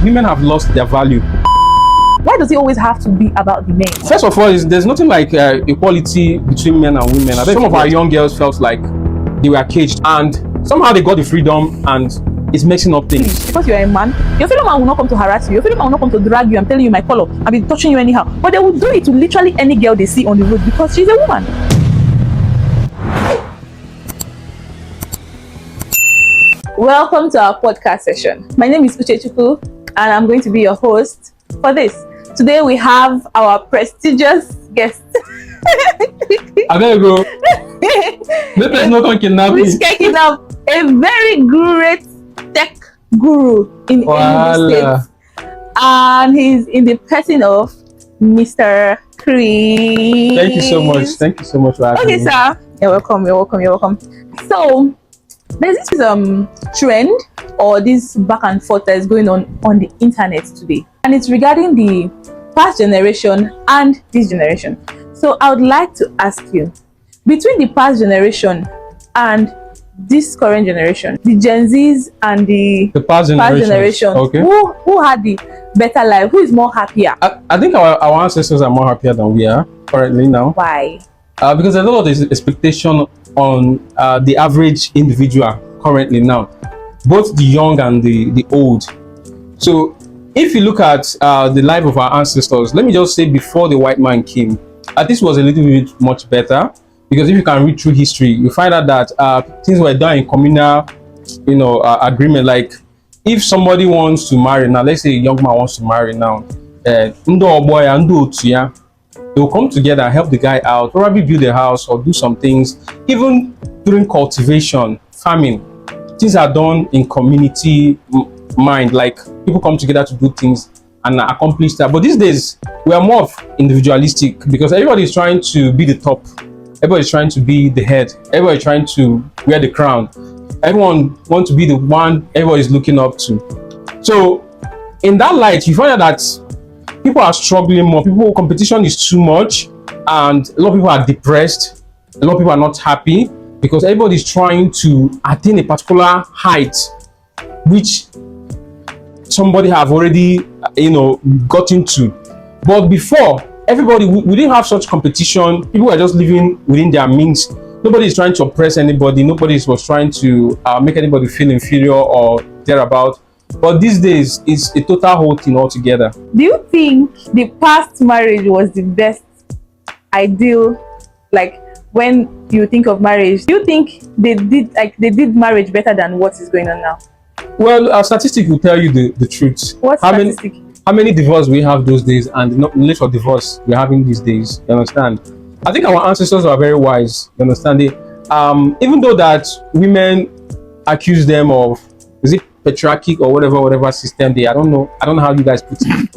women have lost their value. Why does it always have to be about the men? First of all, there's nothing like equality between men and women. I bet some of our young girls felt like they were caged, and somehow they got the freedom, and it's mixing up things. Because you're a man, your fellow man will not come to harass you. Your fellow man will not come to drag you and telling you my color and be touching you anyhow. But they will do it to literally any girl they see on the road because she's a woman. Welcome to our podcast session. My name is Uchechukwu, and I'm going to be your host for this. Today we have our prestigious guest. I better go. Let's not on kidnapping. Which kidnap a very great tech guru in Enugu State, and he's in the person of Mr. Chris. Thank you so much. Thank you so much for having me. Okay, sir. You're welcome. You're welcome. You're welcome. So there's this trend or this back and forth that is going on the internet today, and it's regarding the past generation and this generation. So I would like to ask you, between the past generation and this current generation, the Gen Zs and the past generation, okay, who had the better life? Who is more happier? I think our ancestors are more happier than we are currently now. Why? Because there's a lot of expectation on the average individual currently now, both the young and the old. So if you look at the life of our ancestors, let me just say, before the white man came, this was a little bit much better, because if you can read through history, you find out that things were done in communal, agreement. Like if somebody wants to marry now, let's say a young man wants to marry now, they will come together and help the guy out, probably build a house or do some things. Even during cultivation, farming, things are done in community mind. Like people come together to do things and accomplish that. But these days, we are more of individualistic, because everybody is trying to be the top. Everybody is trying to be the head. Everybody is trying to wear the crown. Everyone wants to be the one everybody is looking up to. So in that light, you find out that people are struggling more. Competition is too much, and a lot of people are depressed. A lot of people are not happy, because everybody is trying to attain a particular height, which somebody have already, gotten to. But before, everybody, we didn't have such competition. People were just living within their means. Nobody is trying to oppress anybody. Nobody was trying to make anybody feel inferior or thereabout. But these days, it's a total whole thing altogether. Do you think the past marriage was the best ideal? Like when you think of marriage, do you think they did marriage better than what is going on now? Well, our statistic will tell you the truth. What statistic? How many divorces we have those days, and the rate of divorce we're having these days? You understand? I think our ancestors were very wise. You understand? Even though that women accuse them of, is it patriarchy or whatever system I don't know how you guys put it.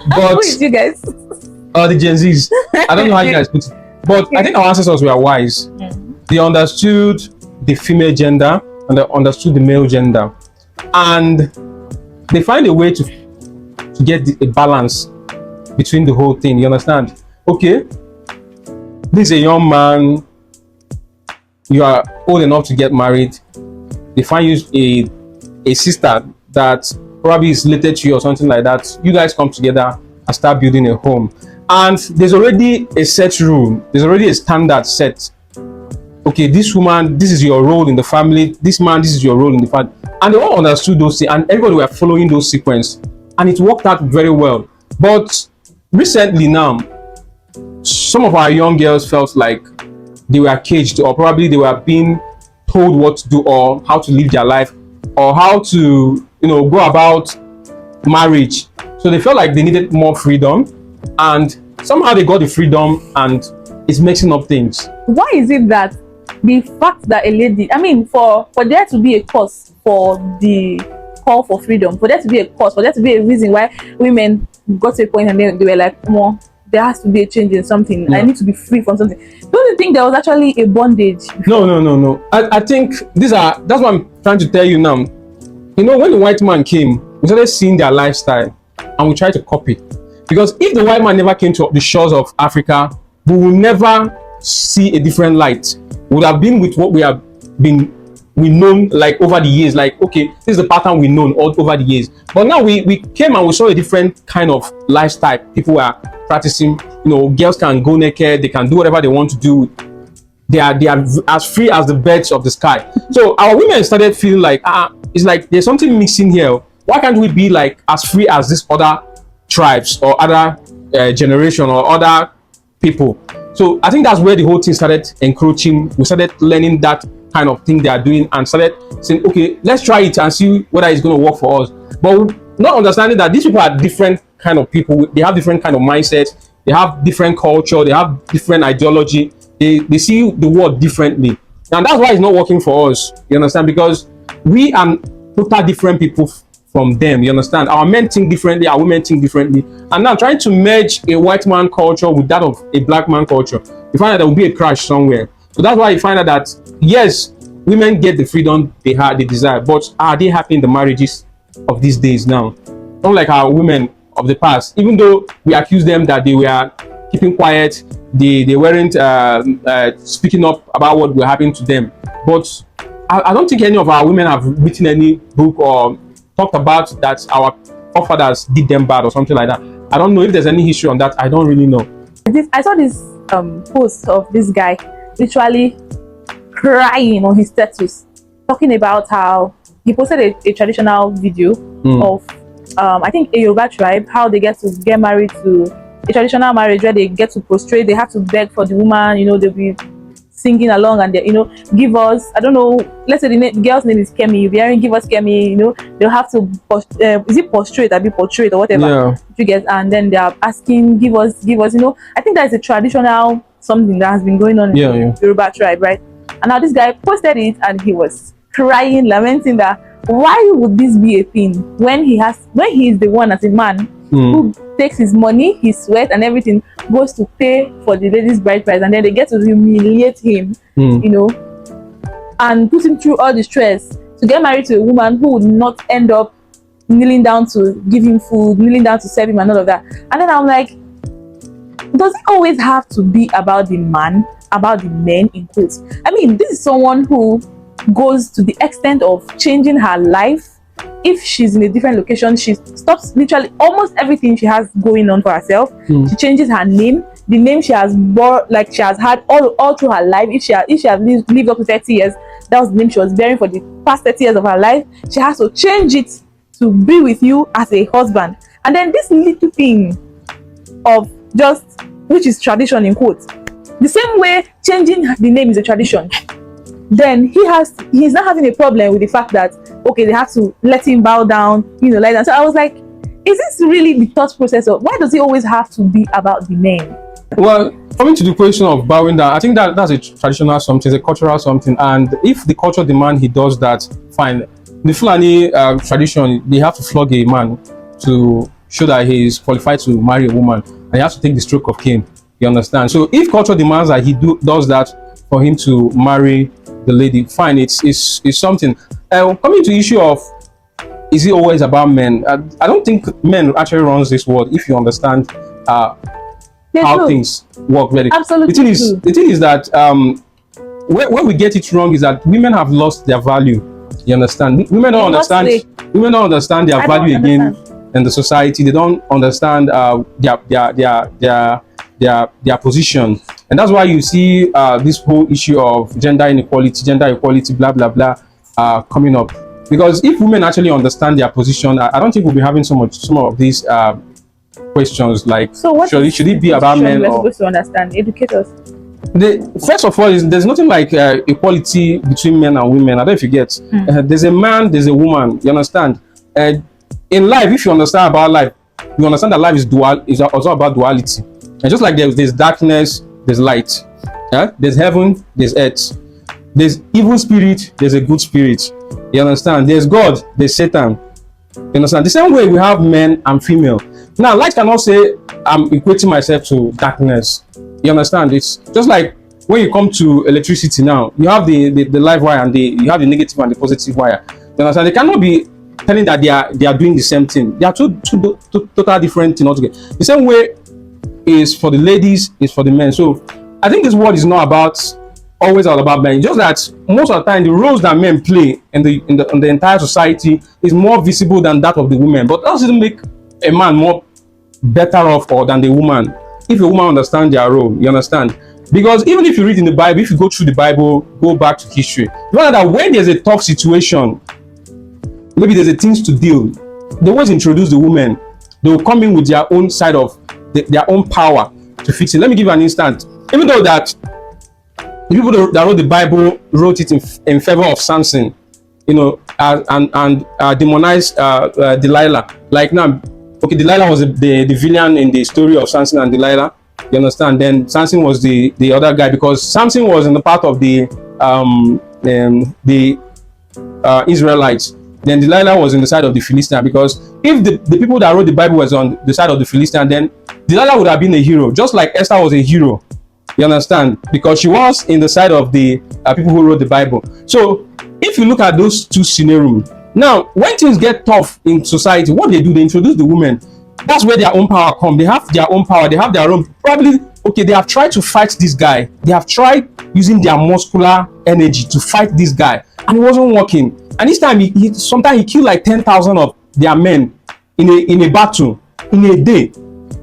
But who is you guys? The Gen Zs. I don't know how you guys put it. But okay. I think our ancestors were wise. Mm-hmm. They understood the female gender and they understood the male gender, and they find a way to get a balance between the whole thing. You understand? Okay, this is a young man, you are old enough to get married. They find you a sister that probably is related to you or something like that. You guys come together and start building a home, and there's already a set rule. There's already a standard set. Okay, this woman, this is your role in the family. This man, this is your role in the family. And they all understood those things, and everybody were following those sequences, and it worked out very well. But recently now, some of our young girls felt like they were caged, or probably they were being told what to do or how to live their life, or how to go about marriage. So they felt like they needed more freedom, and somehow they got the freedom, and it's mixing up things. Why is it that the fact that a lady, for there to be a cause for the call for freedom, for there to be a cause, for there to be a reason why women got to a point and they were like, there has to be a change in something. I need to be free from something. Don't you think there was actually a bondage before? No. I think that's what I'm trying to tell you now. When the white man came, we started seeing their lifestyle, and we tried to copy. Because if the white man never came to the shores of Africa, we will never see a different light. We would have been with what we have been we known like over the years, like okay, this is the pattern we known all over the years. But now we came and we saw a different kind of lifestyle people are practicing. You know, girls can go naked, they can do whatever they want to do. They are as free as the birds of the sky. So our women started feeling like it's like there's something missing here. Why can't we be like as free as these other tribes or other generation or other people? So I think that's where the whole thing started encroaching. We started learning that kind of thing they are doing and started saying, okay, let's try it and see whether it's going to work for us. But not understanding that these people are different kind of people. They have different kind of mindsets. They have different culture. They have different ideology. They see the world differently. And that's why it's not working for us. You understand? Because we are total different people from them. You understand? Our men think differently, our women think differently. And now trying to merge a white man culture with that of a black man culture, you find that there will be a crash somewhere. So that's why you find out that yes, women get the freedom they desire, but are they happy in the marriages of these days now? Unlike our women of the past, even though we accuse them that they were keeping quiet, they weren't speaking up about what were happening to them. But I don't think any of our women have written any book or talked about that our forefathers did them bad or something like that. I don't know if there's any history on that. I don't really know. I saw this post of this guy literally crying on his status, talking about how he posted a traditional video of I think a Yoruba tribe, how they get married to a traditional marriage where they get to prostrate, they have to beg for the woman, you know, they'll be singing along and they, you know, give us, I don't know, let's say the girl's name is Kemi, you'll be hearing give us Kemi, you know, they'll have to is it prostrate or be portrait or whatever you get, and then they are asking give us, you know. I think that's a traditional something that has been going on in the Yoruba tribe, right? And now this guy posted it and he was crying, lamenting that why would this be a thing when he is the one as a man who takes his money, his sweat and everything, goes to pay for the lady's bride price, and then they get to humiliate him, you know, and put him through all the stress to get married to a woman who would not end up kneeling down to give him food, kneeling down to serve him and all of that. And then I'm like, does it always have to be about the man, about the men in quotes? I mean, this is someone who goes to the extent of changing her life. If she's in a different location, she stops literally almost everything she has going on for herself. She changes her name, the name she has bore, like she has had all through her life. If she has lived up to 30 years, that was the name she was bearing for the past 30 years of her life. She has to change it to be with you as a husband. And then this little thing of just, which is tradition in quotes, the same way changing the name is a tradition, then he's not having a problem with the fact that okay, they have to let him bow down, you know, like that. So I was like, is this really the thought process of why does it always have to be about the men? Well, coming to the question of bowing down, I think that's a traditional something, it's a cultural something, and if the culture demand he does that, fine. The Fulani tradition, they have to flog a man to show that he is qualified to marry a woman, and he has to take the stroke of Cain. You understand? So if culture demands that he does that for him to marry the lady, fine, it's something. Coming to the issue of is it always about men? I don't think men actually runs this world. If you understand how things work, very absolutely. The thing is that where we get it wrong is that women have lost their value. You understand? Women don't understand. Women don't understand their value again in the society. They don't understand their position, and that's why you see this whole issue of gender inequality, gender equality, blah blah blah, coming up. Because if women actually understand their position, I don't think we'll be having some of these questions like, so what should it be about men? We're supposed to understand. Educate us. First of all, there's nothing like equality between men and women. I don't know if you get. There's a man, there's a woman. You understand? In life, if you understand about life, you understand that life is also about duality. And just like there's darkness, there's light. There's heaven, there's earth. There's evil spirit, there's a good spirit. You understand? There's God, there's Satan. You understand? The same way we have men and female. Now, light cannot say I'm equating myself to darkness. You understand? It's just like when you come to electricity now, you have the live wire and you have the negative and the positive wire. You understand? They cannot be telling that they are doing the same thing. They are two total different things altogether. The same way is for the ladies, is for the men. So I think this world is not about always all about men. Just that most of the time, the roles that men play in the entire society is more visible than that of the women. But that doesn't make a man more better off or than the woman. If a woman understands their role, you understand. Because even if you read in the Bible, if you go through the Bible, go back to history, you know that when there's a tough situation, maybe there's a things to deal, they always introduce the women. They will come in with their own side of their own power to fix it. Let me give you an instance. Even though that the people that wrote the Bible wrote it in favor of Samson, you know, and demonized Delilah. Like now, okay, Delilah was the villain in the story of Samson and Delilah. You understand? Then Samson was the other guy, because Samson was in the part of the Israelites. Then Delilah was in the side of the Philistine, because if the people that wrote the Bible was on the side of the Philistine, then Delilah would have been a hero, just like Esther was a hero. You understand? Because she was in the side of the people who wrote the Bible. So if you look at those two scenarios, now when things get tough in society, what they do, they introduce the women. That's where their own power comes. They have their own power. They have their own, probably, okay, they have tried to fight this guy. They have tried using their muscular energy to fight this guy, and it wasn't working. And this time, sometimes he killed like 10,000 of their men in a battle, in a day.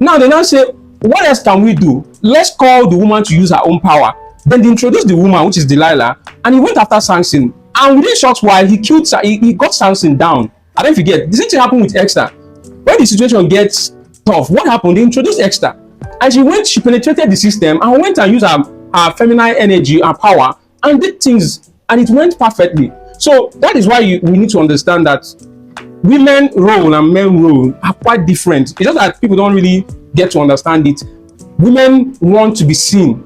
Now they now say, what else can we do? Let's call the woman to use her own power. Then they introduced the woman, which is Delilah, and he went after Samson. And within a short while, he got Samson down. I don't forget, the same thing happened with Esther. When the situation gets tough, what happened? They introduced Esther, and she penetrated the system and went and used her feminine energy, her power, and did things, and it went perfectly. So that is why we need to understand that women role and men role are quite different. It's just that people don't really get to understand it. Women want to be seen.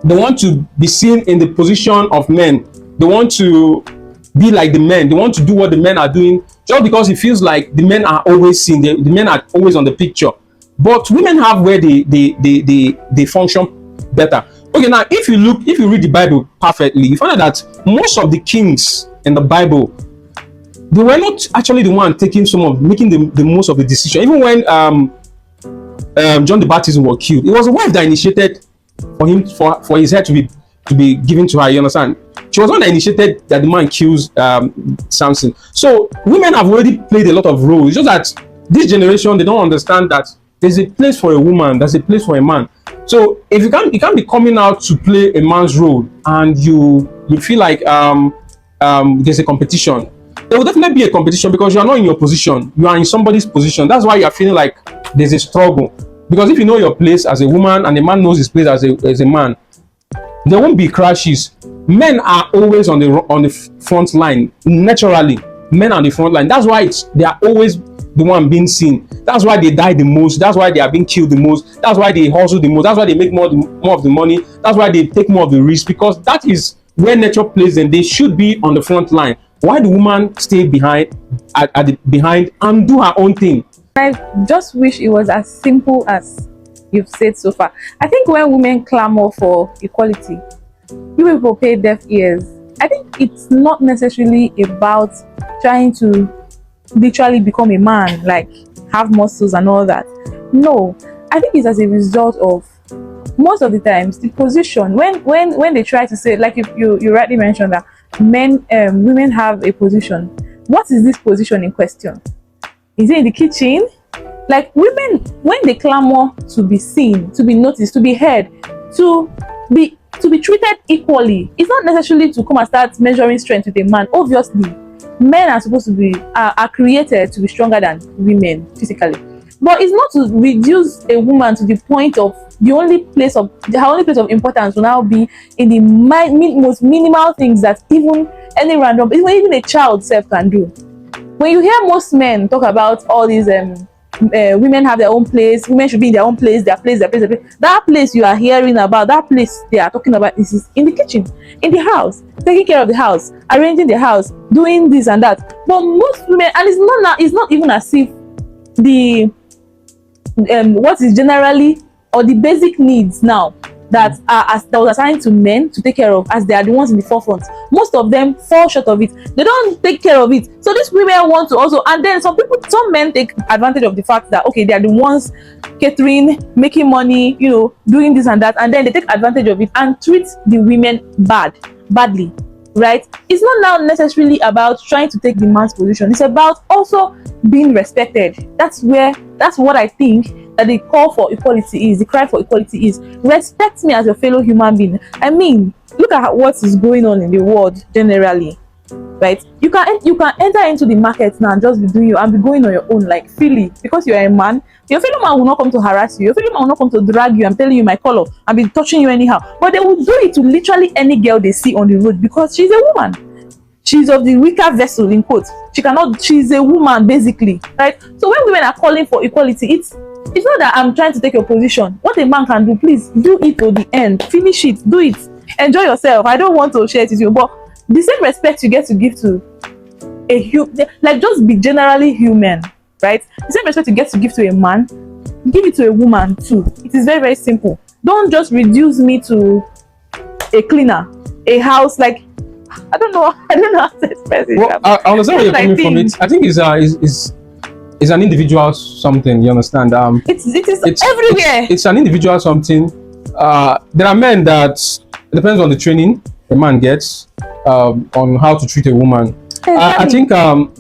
They want to be seen in the position of men. They want to be like the men. They want to do what the men are doing, just because it feels like the men are always seen. The men are always on the picture. But women have where they function better. Okay, now if you read the Bible perfectly, you find out that most of the kings in the Bible, they were not actually the one making the most of the decision. Even when John the Baptist was killed, it was a wife that initiated for his head to be given to her. You understand? She was one that initiated that the man kills Samson. So women have already played a lot of roles. It's just that this generation, they don't understand that there's a place for a woman, there's a place for a man. So if you can't be coming out to play a man's role, and you feel like there's a competition, there will definitely be a competition, because you are not in your position, you are in somebody's position. That's why you are feeling like there's a struggle. Because if you know your place as a woman and a man knows his place as a man, there won't be crashes. Men are always on the front line. Naturally, men are on the front line. That's why they are always the one being seen. That's why they die the most. That's why they are being killed the most. That's why they hustle the most. That's why they make more of the money. That's why they take more of the risk, because that is where nature places them. They should be on the front line. Why the woman stay behind and do her own thing? I just wish it was as simple as you've said so far. I think when women clamor for equality, you people pay deaf ears. I think it's not necessarily about trying to literally become a man, like have muscles and all that. No, I think it's as a result of, most of the times, the position. When they try to say, like you rightly mentioned that women have a position. What is this position in question? Is it in the kitchen? Like, women, when they clamor to be seen, to be noticed, to be heard, to be treated equally, it's not necessarily to come and start measuring strength with a man. Obviously, men are supposed to be are created to be stronger than women physically, but it's not to reduce a woman to the point of her only place of importance will now be in the most minimal things that even a child self can do. When you hear most men talk about all these women have their own place, women should be in their own place, their place. That place you are hearing about, that place they are talking about is in the kitchen, in the house, taking care of the house, arranging the house, doing this and that. But most women, and it's not even as if the what is generally, or the basic needs now that was assigned to men to take care of, as they are the ones in the forefront. Most of them fall short of it. They don't take care of it. So these women want to also, and then some men take advantage of the fact that, okay, they are the ones catering, making money, you know, doing this and that, and then they take advantage of it and treat the women badly, right? It's not now necessarily about trying to take the man's position. It's about also being respected. That's what I think that the call for equality is, the cry for equality is. Respect me as a fellow human being. I mean, look at what is going on in the world generally, right? You can enter into the market now and just be doing and be going on your own, like freely, because you're a man. Your fellow man will not come to harass you. Your fellow man will not come to drag you and telling you my color and be touching you anyhow. But they will do it to literally any girl they see on the road, because she's a woman. She's of the weaker vessel, in quotes. She's a woman, basically, right? So when women are calling for equality, it's not that I'm trying to take your position. What a man can do, please do it to the end. Finish it, do it. Enjoy yourself. I don't want to share it with you, but the same respect you get to give to a human, like, just be generally human, right? The same respect you get to give to a man, give it to a woman too. It is very, very simple. Don't just reduce me to a cleaner, a house, like, I don't know how to express it. Well, I understand where you're coming from. I think it's an individual something. You understand? It's everywhere. It's an individual something. There are men that it depends on the training a man gets on how to treat a woman. Exactly.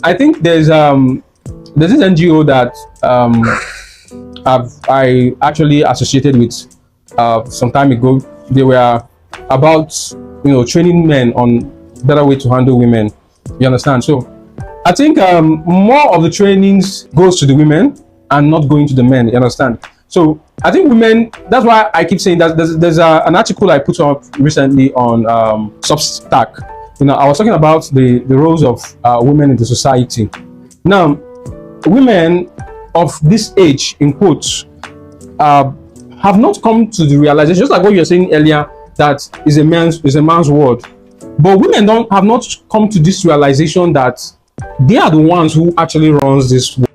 I think there's this NGO that I actually associated with some time ago. They were about, you know, training men on better way to handle women. You understand? So I think more of the trainings goes to the women and not going to the men. You understand? So I think women, that's why I keep saying that there's an article I put up recently on Substack. You know, I was talking about the roles of women in the society. Now, women of this age, in quotes, have not come to the realization, just like what you were saying earlier, that is a man's world. But women have not come to this realization that they are the ones who actually runs this world.